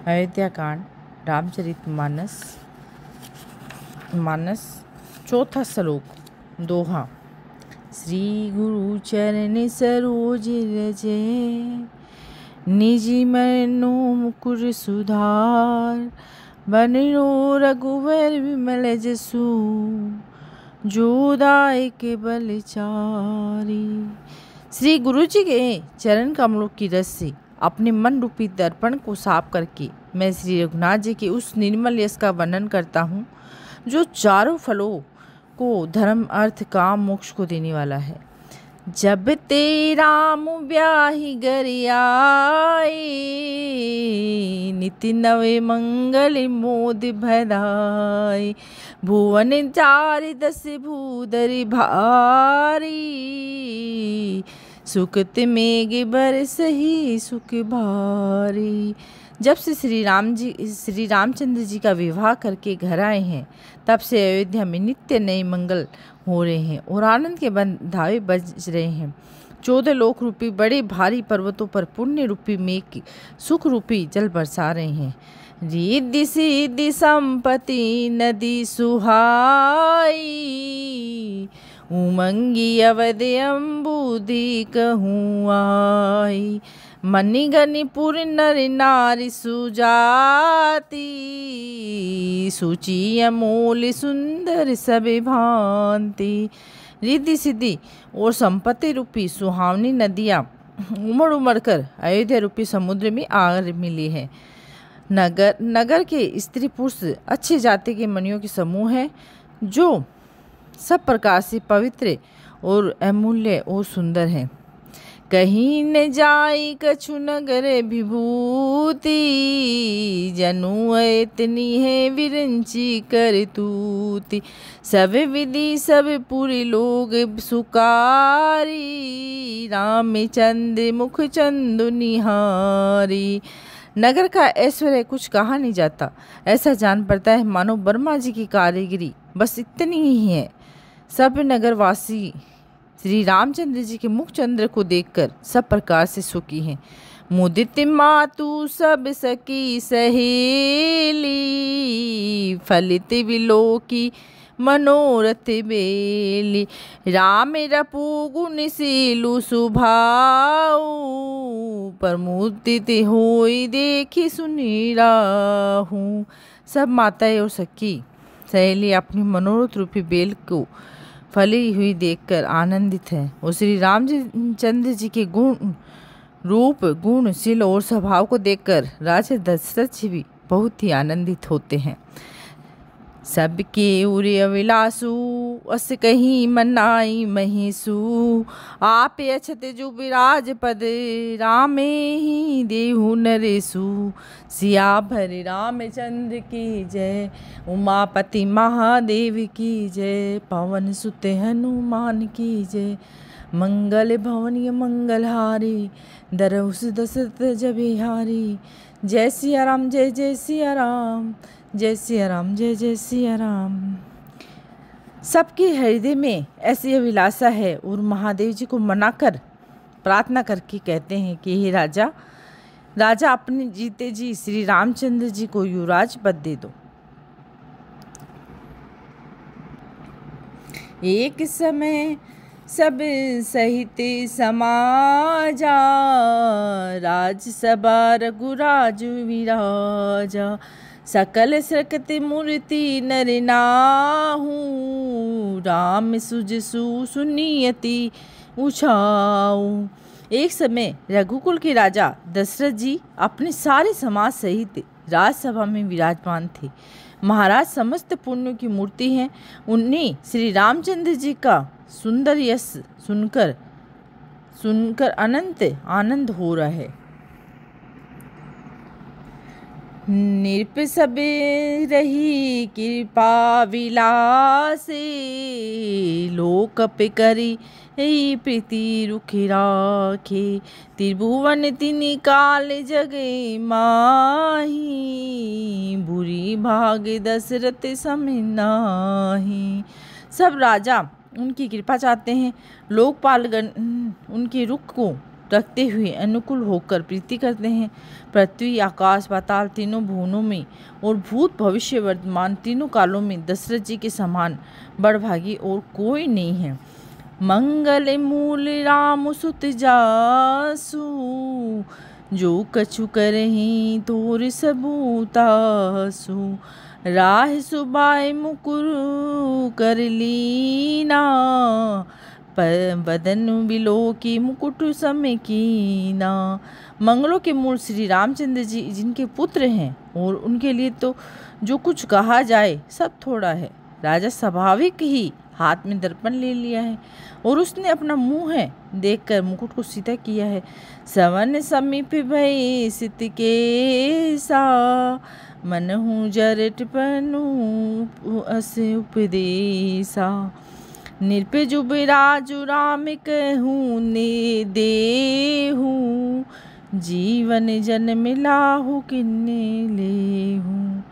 अयोध्या कांड रामचरितमानस मानस चौथा श्लोक दोहा। श्री गुरु चरण सरोज रजे निजी मनो मुकुर सुधार बनो रघुवर विमल जसु जोदाय के बलचारी। श्री गुरु जी के चरण कमलों की रस से अपने मन रूपी दर्पण को साफ करके मैं श्री रघुनाथ जी के उस निर्मल यश का वर्णन करता हूँ जो चारों फलों को धर्म अर्थ काम मोक्ष को देने वाला है। जब ते राम ब्याहि घर आए नित्य नवे मंगल मोद भराए भुवन चारि दस भूधरि भारी सुखत मेघ बरसहि सुख भारी। जब से श्री रामचंद्र जी का विवाह करके घर आए हैं तब से अयोध्या में नित्य नए मंगल हो रहे हैं और आनंद के धावे बज रहे हैं। 14 लोक रूपी बड़े भारी पर्वतों पर पुण्य रूपी मेघ सुख रूपी जल बरसा रहे हैं। रिद्धि सिद्धि संपत्ति नदी सुहाई उमंगी अवध अम्बुधि कहूँ आई मनि गनि पुर नर नारी सुजाति सूची अमोल सुंदर सब भांति। रिद्धि सिद्धि और संपत्ति रूपी सुहावनी नदियाँ उमड़ उमड़ कर अयोध्या रूपी समुद्र में आ मिली है। नगर के स्त्री पुरुष अच्छे जाति के मनियों के समूह है जो सब प्रकार से पवित्र और अमूल्य और सुंदर है। कहीं न जाई कछु नगर विभूति जनु इतनी है विरंची कर तूती सब विधि सब पूरी लोग सुकारी रामचंद्र मुख चंदु निहारी। नगर का ऐश्वर्य कुछ कहा नहीं जाता, ऐसा जान पड़ता है मानो वर्मा जी की कारीगरी बस इतनी ही है। सब नगरवासी श्री रामचंद्र जी के मुख चंद्र को देखकर सब प्रकार से सुखी हैं। मुदित मातु सब सकी सहेली फलित विलोकी मनोरथ बेली राम रपु गुण सीलु सुभाऊ प्रमुदित होई देखी सुनी राहू। सब माताएं और सखी सहेली अपनी मनोरथ रूपी बेल को फली हुई देखकर आनंदित है और श्री रामचंद्र जी के गुण रूप गुण शील और स्वभाव को देखकर राजा दशरथ जी भी बहुत ही आनंदित होते हैं। सबके उरे अविलासु अस कहीं मनाई महेशु आप अछत जो विराज पद रामे ही देहु नरेशु सिया भर रामचंद्र की जय उमापति महादेव की जय पवन सुत हनुमान की जय मंगल भवनीय मंगलहारी दरउस दशरथ जबिहारी। जय सिया राम जय जय सिया राम जय सिया राम जय जय सिया राम। सबके हृदय में ऐसी अभिलाषा है और महादेव जी को मनाकर प्रार्थना करके कहते हैं कि हे राजा अपने जीते जी श्री रामचंद्र जी को युवराज पद दे दो। एक समय सब सहित समाजा राजसभा रघुराज विराजा सकल सकत मूर्ति नर नाहू राम सुजसु सुनियति उछाऊ। एक समय रघुकुल के राजा दशरथ जी अपने सारे समाज सहित राजसभा में विराजमान थे। महाराज समस्त पुण्यों की मूर्ति हैं। उन्हें श्री रामचंद्र जी का सुंदर यश सुनकर अनंत आनंद हो रहा है। नृप सब रही कृपा विलासे लोक पे करी प्रीति रुखि राखे त्रिभुवन तिनि काल जगे माही बुरी भाग दशरथ सम नाही। सब राजा उनकी कृपा चाहते हैं। लोकपालगण उनके रुख को रखते हुए अनुकूल होकर प्रीति करते हैं। पृथ्वी, आकाश, पाताल तीनों भुवनों में और भूत, भविष्य, वर्तमान तीनों कालों में दशरथ जी के समान बड़भागी और कोई नहीं है। मंगल मूल राम सुत जासु, जो कछु करही तोर सबूतासु। राह सुबाय मुकुर कर लीना, बदन बिलो की मुकुट सम कीना। मंगलों के मूल श्री रामचंद्र जी जिनके पुत्र हैं और उनके लिए तो जो कुछ कहा जाए सब थोड़ा है। राजा स्वाभाविक ही हाथ में दर्पण ले लिया है और उसने अपना मुंह है देखकर मुकुट को सीधा किया है। सवन समीप भई सित के सा, मन हूँ जरट पनु अस उपदेसा। निरपे जुब राजु राम कहूँ ने देहूँ, जीवन जन्म लाहू किन्ने लेहूँ।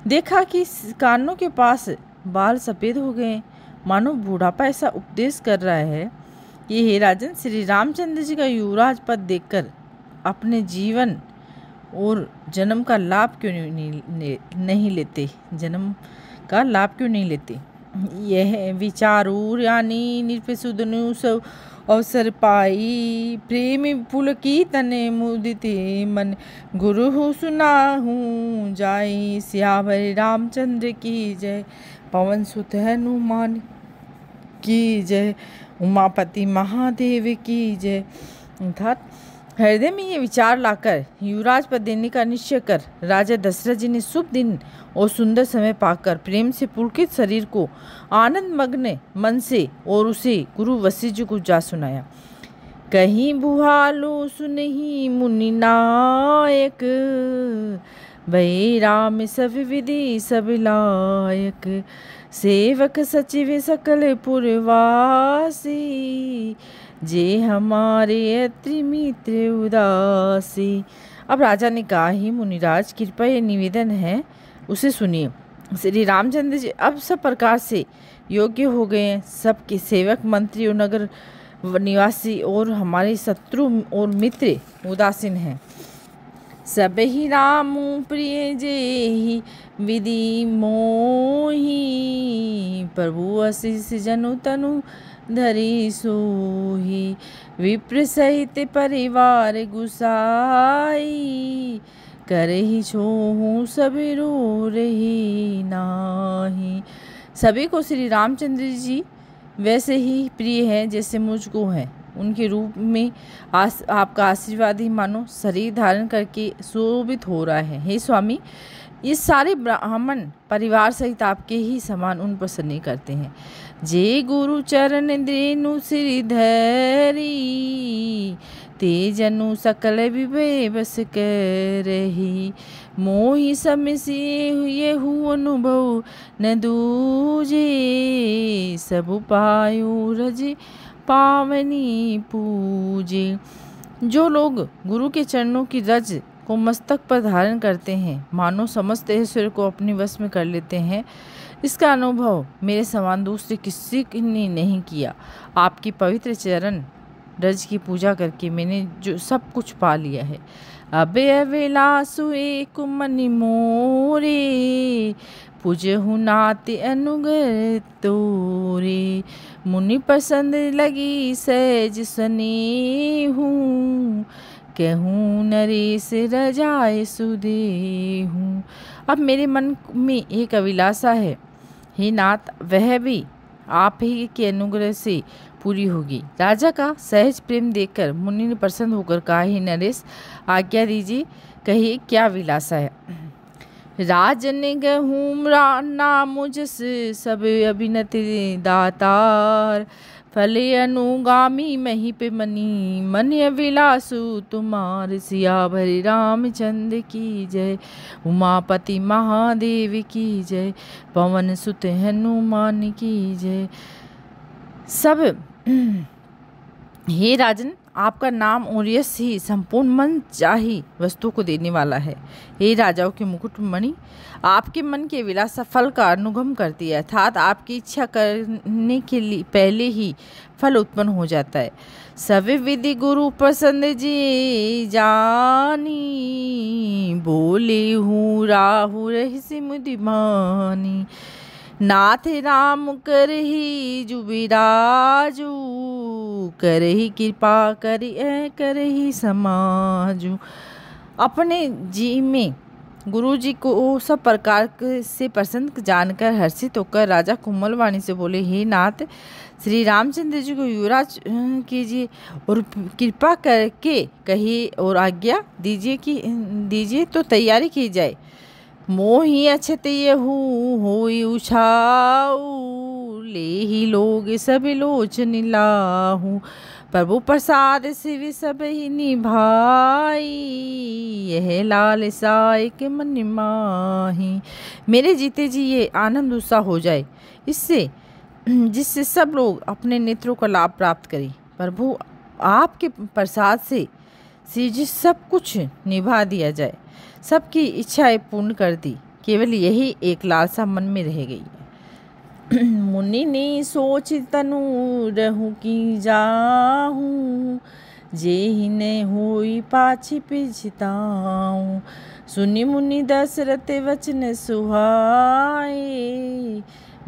देखा कि कानों के पास बाल सफ़ेद हो गए, मानो बूढ़ापा ऐसा उपदेश कर रहा है कि हे राजन, श्री रामचंद्र जी का युवराज पद देखकर अपने जीवन और जन्म का लाभ क्यों नहीं लेते, जन्म का लाभ क्यों नहीं लेते। यह विचारू रानी निरपसुदनु सब अवसर पाई, प्रेम पुलकी तने मुदिते मन। गुरु हो सुनाहू जाई, सियावर रामचंद्र की जय। पवन सुत हनुमान की जय, उमापति महादेव की जय। अर्थात हृदय में ये विचार लाकर युवराज पद देने का निश्चय कर राजा दशरथ जी ने शुभ दिन और सुंदर समय पाकर प्रेम से पुलकित शरीर को आनंद मग्न मन से और उसे गुरु वशिष्ठ जी को जा सुनाया। कहीं बुहालो सुनहि मुनि नायक, भई राम सब विधि सब लायक। सेवक सचिव सकल पुरवासी, जे हमारे अत्रि मित्र उदासी। अब राजा ने कहा, ही मुनिराज कृपया ये निवेदन है उसे सुनिए। श्री रामचंद्र जी अब सब प्रकार से योग्य हो गए हैं। सबके सेवक, मंत्री और नगर निवासी और हमारे शत्रु और मित्र उदासीन हैं। सब ही राम प्रिय जे ही विधि मोही, प्रभु आशीष जनु तनु धरी सोही। विप्र सहित परिवार गुसाई, करहि छोहू सब रो रही नाही। सभी को श्री रामचंद्र जी वैसे ही प्रिय हैं जैसे मुझको हैं। उनके रूप में आपका आशीर्वाद ही मानो शरीर धारण करके शोभित हो रहा है। हे स्वामी, ये सारे ब्राह्मण परिवार सहित आपके ही समान उन पर स्नेह करते हैं। जे गुरु चरण देनु श्री धरी, ते जनु सकल विभय बस करही। मोहि समसिए हुए हु अनुभव न दूजे, सब पायो रज पावनी पूजे। जो लोग गुरु के चरणों की रज को मस्तक पर धारण करते हैं, मानो समस्त ऐश्वर्य को अपने वश में कर लेते हैं, इसका अनुभव मेरे समान दूसरे किसी ने नहीं किया। आपकी पवित्र चरण रज की पूजा करके मैंने जो सब कुछ पा लिया है। अबे अविलासु एक मनि मोरे, पूजहु नाते अनुग्रह तोरे। मुनि पसंद लगी सहज स्नेहु, कहूँ नरेश रजाए सुदेहूँ। अब मेरे मन में एक अभिलाषा है, हे नाथ, वह भी आप ही के अनुग्रह से पूरी होगी। राजा का सहज प्रेम देखकर मुनि ने प्रसन्न होकर कहा, हे नरेश, आज्ञा दीजिए, कहिए क्या अभिलाषा है। राजन गहूँ नाम जस सब अभिनति दातार, फले अनुगामी मही पे मनी, मन अभिलाषु तुम्हार। सियावर रामचंद्र की जय, उमापति महादेव की जय, पवन सुत हनुमान की जय। सब हे राजन, आपका नाम और यश ही संपूर्ण मन चाही वस्तु को देने वाला है। हे राजाओं के मुकुट मणि, आपके मन के विलासा फल का अनुगम करती है, अर्थात आपकी इच्छा करने के लिए पहले ही फल उत्पन्न हो जाता है। सभी विधि गुरु प्रसन्न जी जानी, बोले हूँ राहु रही मुदिमानी। नाथ राम करही जुबिराजू, करही कृपा करही समाजू। अपने जी में गुरु जी को सब प्रकार से प्रसन्न जानकर हर्षित होकर राजा कोमल वाणी से बोले, हे नाथ, श्री रामचंद्र जी को युवराज कीजिए और कृपा करके कहिए और आज्ञा दीजिए तो तैयारी की जाए। मोही अछत यहू होई उछाऊ, ले ही लोग सब लोचन लाहू। प्रभु प्रसाद शिव सब ही निभाई, यह लाल साय के मन माही। मेरे जीते जी ये आनंद उत्साह हो जाए, जिससे सब लोग अपने नेत्रों का लाभ प्राप्त करें। प्रभु आपके प्रसाद से श्री जी सब कुछ निभा दिया जाए, सबकी इच्छाएं पूर्ण कर दी, केवल यही एक लालसा मन में रह गई। मुनि ने सोच तनु रहूं की जाहूं, जे ही ने होई पाछी पिछताऊं। सुनि मुनि दशरथ वचन सुहाए,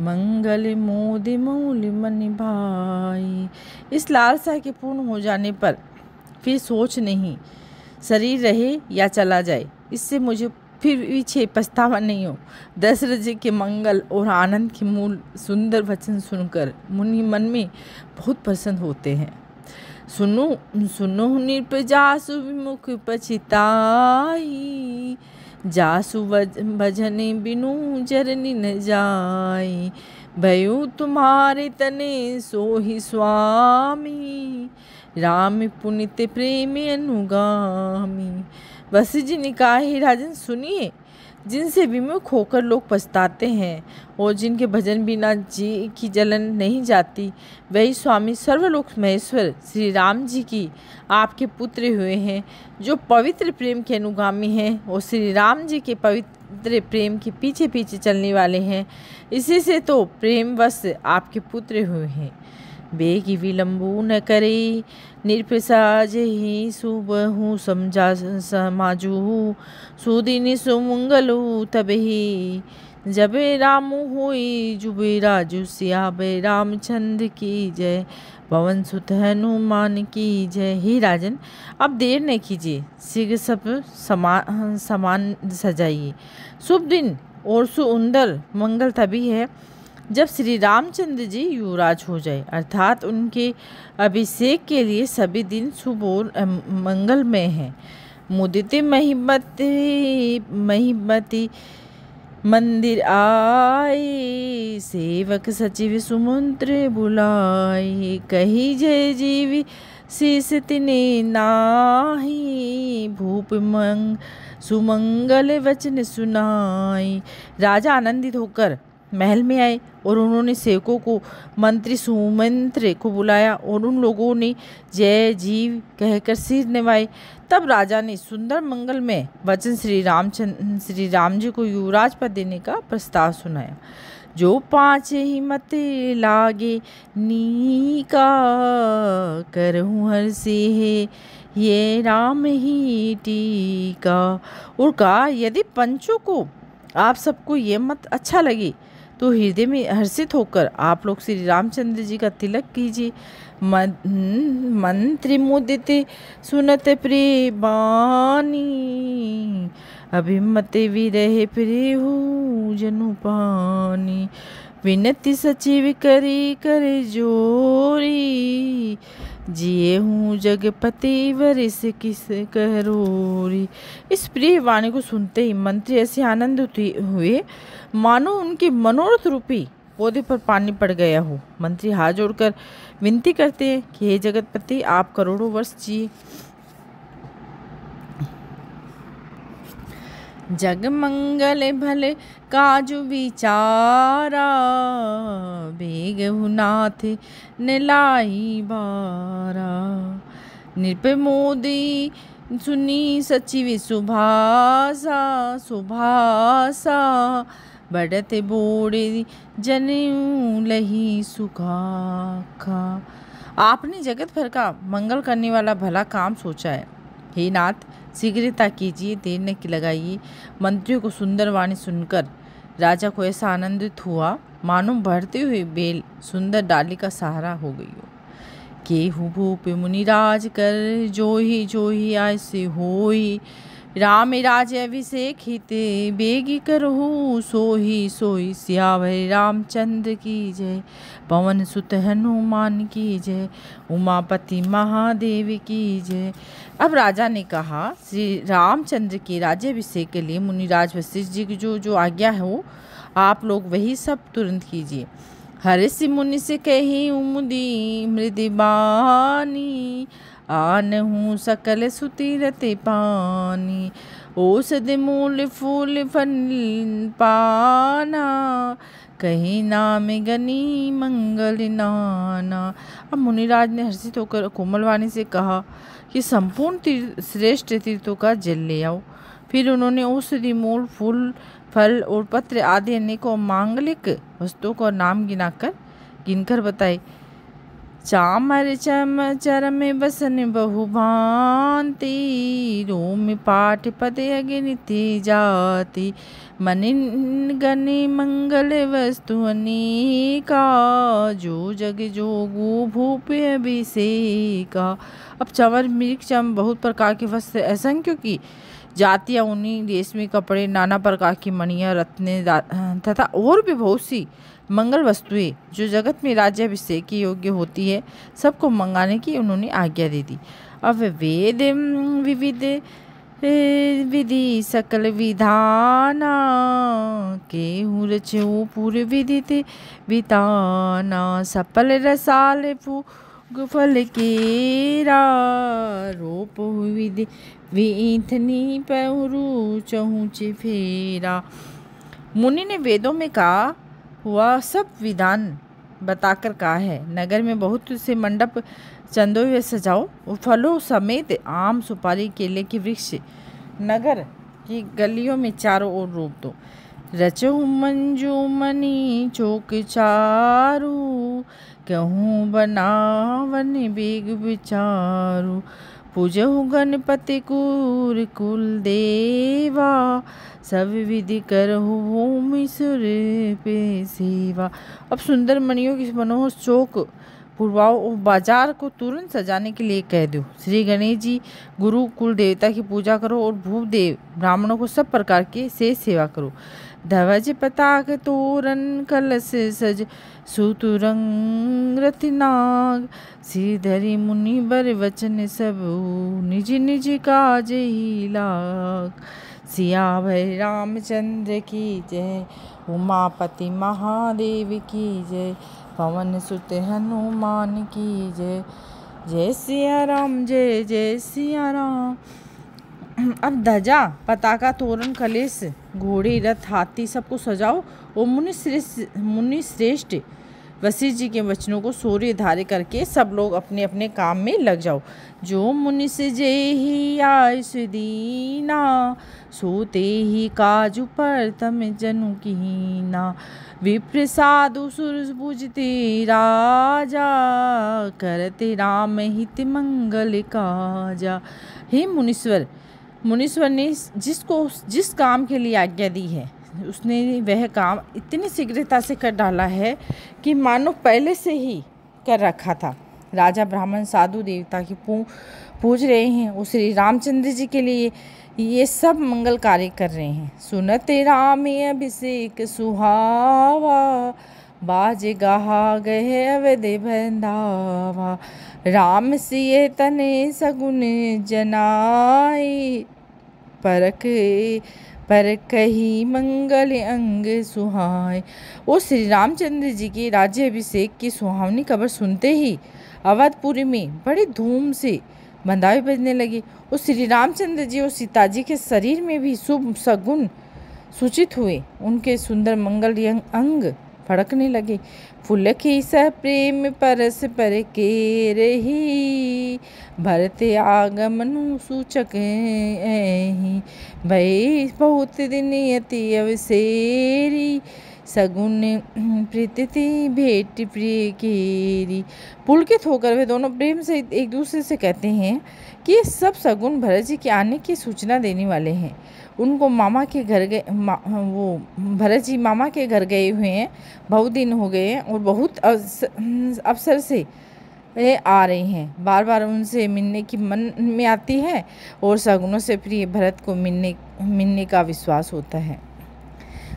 मंगल मोदि मूल मन भाई। इस लालसा के पूर्ण हो जाने पर फिर सोच नहीं, शरीर रहे या चला जाए, इससे मुझे फिर पीछे पछतावा नहीं हो। दशरथ जी के मंगल और आनंद के मूल सुंदर वचन सुनकर मुनि मन में बहुत प्रसन्न होते हैं। सुनो नृप जासु विमुख पछिताई, जासु भजन बिनु जरनी न जाई। भयु तुम्हारे तने सोहि स्वामी, राम पुनित प्रेम अनुगामी। वशिष्ठ जी ने कहा, हे राजन सुनिए, जिनसे विमुख होकर लोग पछताते हैं और जिनके भजन बिना जी की जलन नहीं जाती, वही स्वामी सर्वलोक महेश्वर श्री राम जी की आपके पुत्र हुए हैं, जो पवित्र प्रेम के अनुगामी हैं और श्री राम जी के पवित्र प्रेम के पीछे पीछे चलने वाले हैं। इसी से तो प्रेमवश आपके पुत्र हुए हैं। बेगी विलंबू न करे, निर्प्रसाज ही सुबहू समझा समाजू। सुदिन सुमंगलू तबही, जबे रामू होई जुबेराजू। सियाबे रामचंद्र की जय, पवन सुत हनुमान की जय। हे राजन, अब देर न कीजिए, शीघ्र सब सामान सजाइए। शुभ दिन और सुंदर मंगल तभी है जब श्री रामचंद्र जी युवराज हो जाए, अर्थात उनके अभिषेक के लिए सभी दिन शुभ और मंगलमय हैं। मुदित महिमति मंदिर आए, सेवक सचिव सुमंत्र बुलाए। कही जय जीवी शीस तिने नाही, भूप सुमंगल वचन सुनाई। राजा आनंदित होकर महल में आए और उन्होंने सेवकों को मंत्री सुमंत्र को बुलाया और उन लोगों ने जय जीव कहकर सिर निभाए। तब राजा ने सुंदर मंगल में वचन श्री राम जी को युवराज पद देने का प्रस्ताव सुनाया। जो 5 ही मत लागे नीका, करहूँ हर से है ये राम ही टीका। और कहा, यदि पंचों को आप सबको ये मत अच्छा लगे तो हृदय में हर्षित होकर आप लोग श्री रामचंद्र जी का तिलक कीजिए। मंत्री मुदित सुनत प्रिय बानी, अभिमत विरह प्रियहु जनु पानी। विनती सचिव करी कर जोरी, जिए हूँ जगपति वरिस किस करोरी। इस प्रिय वाणी को सुनते ही मंत्री ऐसे आनंदित हुए मानो उनके मनोरथ रूपी पौधे पर पानी पड़ गया हो। मंत्री हाथ जोड़कर विनती करते हैं कि हे जगतपति, आप करोड़ों वर्ष जिए। जग मंगल भले काजु विचारा, बेगहु नाथ ने लाई बारा। नृप मोदी सुनी सचिव सुभाषा सुभाषा, बढ़त बोड़े जनेऊ लही सुखाखा। आपने जगत भर का मंगल करने वाला भला काम सोचा है। हे नाथ, शीघ्रता कीजिए, देर न लगाइए। मंत्रियों को सुंदर वाणी सुनकर राजा को ऐसा आनंदित हुआ मानो बढ़ते हुए बेल सुंदर डाली का सहारा हो गई हो। केहू भूप मुनिराज कर जो ही ऐसे होई, राम राज अभिषेक हित बेगी करहु सोही सोई। सियावर रामचंद्र की जय, पवन सुत हनुमान की जय, उमापति महादेव की जय। अब राजा ने कहा, श्री रामचंद्र के राज्याभिषेक के लिए मुनिराज वशिष्ठ जी की जो आज्ञा हो, आप लोग वही सब तुरंत कीजिए। हर्षि मुनि से कही उमुदी मृदि बानी, आनहु सकल सुतीरते पानी। औषध मूल फूल फल पाना, कहीं नाम गनी मंगल नाना। अब मुनिराज ने हर्षित होकर कोमलवाणी से कहा कि संपूर्ण श्रेष्ठ तीर्थों का जल ले आओ। फिर उन्होंने औषधि मूल फूल फल और पत्र आदि अनेकों मांगलिक वस्तुओं का नाम गिनकर बताए। चामर चम चरम बसन बहु भांति, रोम पाठ पद अगिनति जाति। मन गनि मंगल वस्तु अनेका, जो जग जोगु भूप अभिषेका। अब चंवर मृग चम बहुत प्रकार के वस्त्र असंख्यों की जातियाँ, ऊनी रेशमी कपड़े, नाना प्रकार की मणियाँ, रत्ने तथा और भी बहुत सी मंगल वस्तुएं जो जगत में राज्याभिषेक की योग्य होती है, सबको मंगाने की उन्होंने आज्ञा दे दी। अब वेद विविध विधि सकल विधाना, केहू रचो पूर्व विदित विताना। सफल रसाल फूग फल केरा, रोप विधि विथनी पहुरु चहुचे फेरा। मुनि ने वेदों में कहा हुआ सब विधान बताकर कहा है, नगर में बहुत से मंडप चंदों में सजाओ और फलों समेत आम सुपारी केले के वृक्ष नगर की गलियों में चारों ओर रोप दो। रचो मंजू मनी चौक चारू, कहूँ बनावन बेग विचारू। पूजहु गणपति कुर कुल देवा, सब विधि करहु भूमि सुर पे सेवा। अब सुंदर मणियों की मनोहर चौक पुरवाओ और बाजार को तुरंत सजाने के लिए कह दो। श्री गणेश जी गुरु कुल देवता की पूजा करो और भूदेव ब्राह्मणों को सब प्रकार के से सेवा करो। ध्वज पताक तोरण कलश सज, सुतुरंग रतिनाग। श्रीधरि मुनि बर वचन सब, निज निज काज ही लाग। सियावर रामचंद्र की जय, उमापति महादेव की जय, पवन सुत हनुमान की जय। जय सिया राम, जय जय सिया राम। अब ध्वजा पताका तोरण कलेश घोड़े रथ हाथी सबको सजाओ और मुनि श्रेष्ठ वशिष्ठ जी के वचनों को सूर्य धारे करके सब लोग अपने अपने काम में लग जाओ। जो मुनि से जय ही आयुष दीना, सोते ही काजु पर तम जनु कीना। विप्र साधु सुर पूजते राजा, करते राम हित मंगल काजा। हे मुनीश्वर ने जिस काम के लिए आज्ञा दी है, उसने वह काम इतनी शीघ्रता से कर डाला है कि मानो पहले से ही कर रखा था। राजा ब्राह्मण साधु देवता की पूज रहे हैं और श्री रामचंद्र जी के लिए ये सब मंगल कार्य कर रहे हैं। सुनते राम अभिषेक सुहावा, बाज गहा गए अवध बंधावा। राम सिय तने सगुन जनाई, पर कही मंगल अंग सुहाय। वो श्री रामचंद्र जी के राज्याभिषेक की सुहावनी खबर सुनते ही अवधपुरी में बड़ी धूम से बंधावे बजने लगे और श्री रामचंद्र जी और सीता जी के शरीर में भी शुभ सगुन सूचित हुए। उनके सुंदर मंगल अंग फड़कने लगे। फुलकी स प्रेम परस पर के रही, भरत आगमनु सूचक एहि। भई बहुत दिन अति अवसेरी, सगुन प्रीति भेंट प्रिय केरी। पुलकित होकर वे दोनों प्रेम से एक दूसरे से कहते हैं कि ये सब सगुन भरत जी के आने की सूचना देने वाले हैं। उनको मामा के घर गए, वो भरत जी मामा के घर गए हुए हैं, बहुत दिन हो गए हैं और बहुत अवसर से आ रहे हैं। बार बार उनसे मिलने की मन में आती है और सगुनों से प्रिय भरत को मिलने का विश्वास होता है।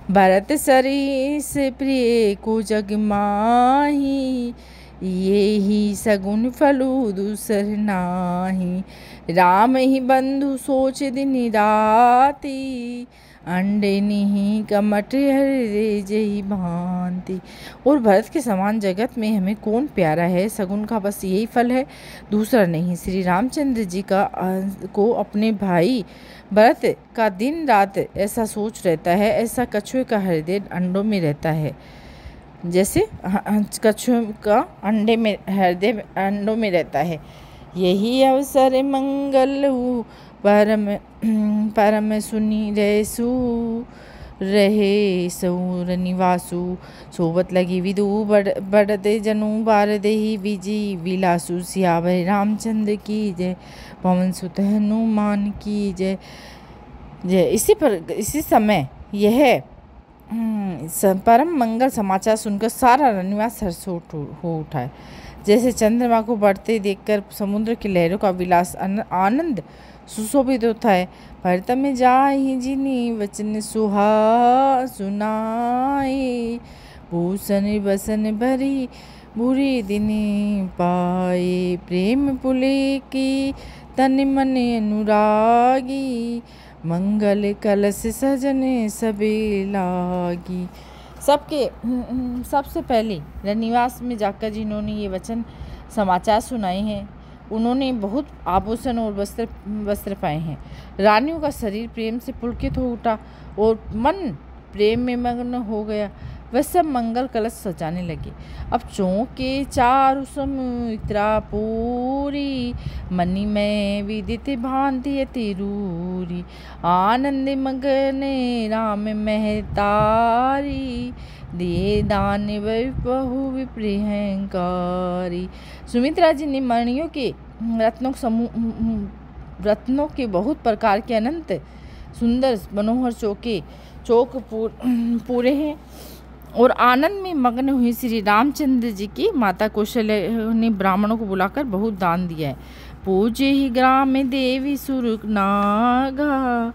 भरत सरिस प्रिय को जग माही, ये ही सगुन फलु दूसर नाही। राम ही बंधु सोच दिन राती, अंडे नहीं कमट हृदय जही भांति। और भरत के समान जगत में हमें कौन प्यारा है, सगुन का बस यही फल है, दूसरा नहीं। श्री रामचंद्र जी को अपने भाई भरत का दिन रात ऐसा सोच रहता है, ऐसा कछुए का हृदय अंडों में रहता है, जैसे कछुए का हृदय अंडों में रहता है। यही अवसर मंगल परम सुनी रहे सौर निवासु। सोबत लगी विदु बढ़ते जनु बार देही विजी विलासु। सियावर रामचंद्र की जय, पवन सुत हनुमान की जय जय। इसी समय यह परम मंगल समाचार सुनकर सारा रनिवास हर्ष हो उठा है। जैसे चंद्रमा को बढ़ते देखकर समुद्र की लहरों का विलास आनंद सुशोभित होता है। भरत में जाहि जिनी वचन सुनाए, भूषण बसन भरी बुरी दिनी पाए। प्रेम पुले की तन मन अनुरागी, मंगल कलश सजने सबे लागी। सबसे पहले रनिवास में जाकर जिन्होंने ये वचन समाचार सुनाए हैं, उन्होंने बहुत आभूषण और वस्त्र पाए हैं। रानियों का शरीर प्रेम से पुलकित हो उठा और मन प्रेम में मग्न हो गया। वह सब मंगल कलश सजाने लगे। अब चौके चारु समुद्रा पूरी, मनी में विदित भांति अति रूरी। आनंद मगने राम महतारी, दिए दान बहु विप्रियंकारी। सुमित्रा जी ने मणियों के रत्नों के बहुत प्रकार के अनंत सुंदर मनोहर चौक पूरे हैं और आनंद में मग्न हुई श्री रामचंद्र जी की माता कौशल्या ने ब्राह्मणों को बुलाकर बहुत दान दिया है। पूजे ही ग्राम में देवी सुर नागा,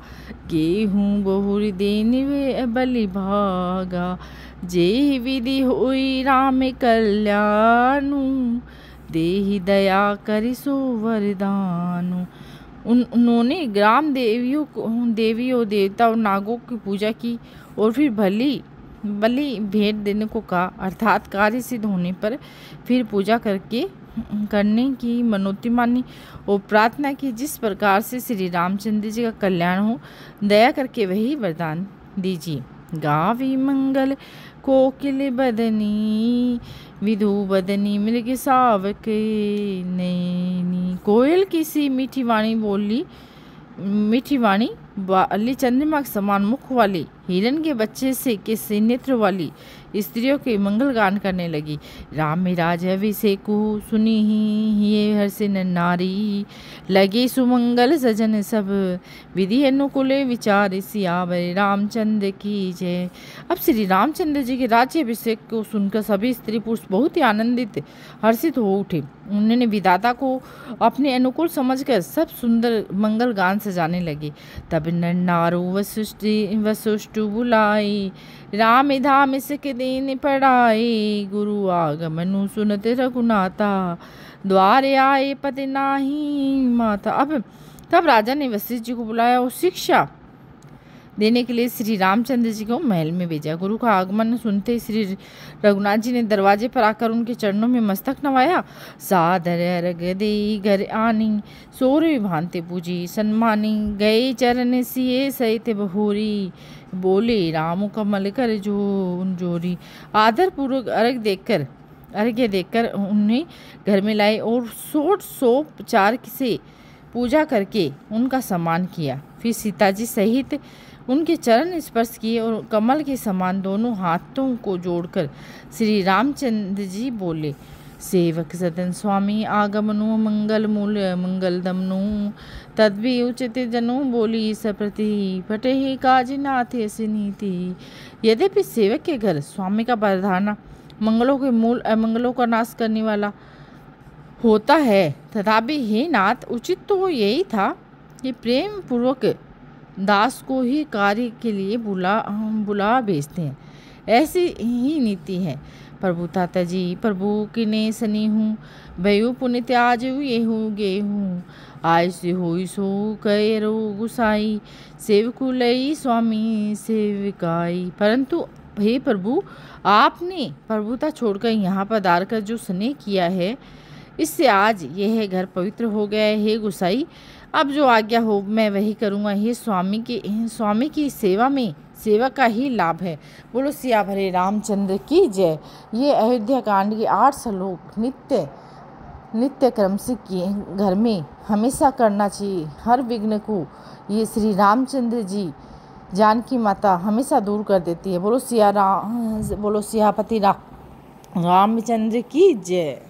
गेहूँ बहुर देने वे बलि भागा। जे विधि हुई राम कल्याणु, देहि दया करि सो वरदानु। उन्होंने ग्राम देवियों देवता और नागों की पूजा की और फिर बलि भेंट देने को कहा, अर्थात कार्य सिद्ध होने पर फिर पूजा करने की मनोती मानी और प्रार्थना की, जिस प्रकार से श्री रामचंद्र जी का कल्याण हो, दया करके वही वरदान दीजिए। गावी मंगल कोकिल बदनी, विधु बदनी मृग सावक नैनी। कोयल की सी मीठी वाणी वाली, चंद्रमा के समान मुख वाली, हिरण के बच्चे से नेत्र वाली स्त्रियों के मंगल गान करने लगी। राम में राज अभिषेकु, सुनी ही ये हर्ष नारी। लगे सुमंगल सजन सब, विधि अनुकूल विचार। सियावर रामचंद्र की जय। अब श्री रामचंद्र जी के राज्य अभिषेक को सुनकर सभी स्त्री पुरुष बहुत ही आनंदित हर्षित हो उठे। उन्होंने विधाता को अपने अनुकूल समझकर सब सुंदर मंगल गान सजाने लगे। तब नर नारू वसुष्टु बुलाई, राम धाम सिख देन पढ़ाए। गुरु आगमनु सुनत रघुनाथा, द्वारे आए पति नाही माता। अब तब राजा ने वशिष्ठ जी को बुलाया और शिक्षा देने के लिए श्री रामचंद्र जी को महल में भेजा। गुरु का आगमन सुनते श्री रघुनाथ जी ने दरवाजे पर आकर उनके चरणों में मस्तक नवाया। सादर अर्घ देई घर आनी, सोरे भांति पूजी सन्मानी, गए चरण सिए सहित बहोरी, बोले राम कमल कर जोरी। आदर पूर्वक अर्घ्य देकर उन्हें घर में लाए और षोडशोपचार से पूजा करके उनका सम्मान किया। फिर सीता जी सहित उनके चरण स्पर्श किए और कमल के समान दोनों हाथों को जोड़कर श्री रामचंद्र जी बोले, सेवक सदन स्वामी आगमनु, मंगल मूल मंगल दमनु, तद्भी उचित जनु, बोली सप्रति पटे काज नाथ ऐसी नीति। यद्यपि सेवक के घर स्वामी का पधारना मंगलों के मूल अमंगलों का नाश करने वाला होता है, तथापि हे नाथ, उचित तो यही था कि प्रेम पूर्वक दास को ही कार्य के लिए बुला भेजते हैं। ऐसी ही नीति है। प्रभु ताता जी प्रभु किने सनी हूँ, भयु पुनित आज ये हूँ गे हूँ, आय से हो सो कह रो गुसाई, सेवकु लई स्वामी सेविकाई। परंतु हे प्रभु, आपने प्रभुता छोड़कर यहाँ पधार कर जो स्नेह किया है, इससे आज यह घर पवित्र हो गया है। हे गुसाई, अब जो आज्ञा हो मैं वही करूँगा। हे स्वामी की सेवा में सेवा का ही लाभ है। बोलो सिया भरे रामचंद्र की जय। ये अयोध्या कांड के 8 श्लोक नित्य क्रम से घर में हमेशा करना चाहिए। हर विघ्न को ये श्री रामचंद्र जी जानकी माता हमेशा दूर कर देती है। बोलो सियापति रामचंद्र की जय।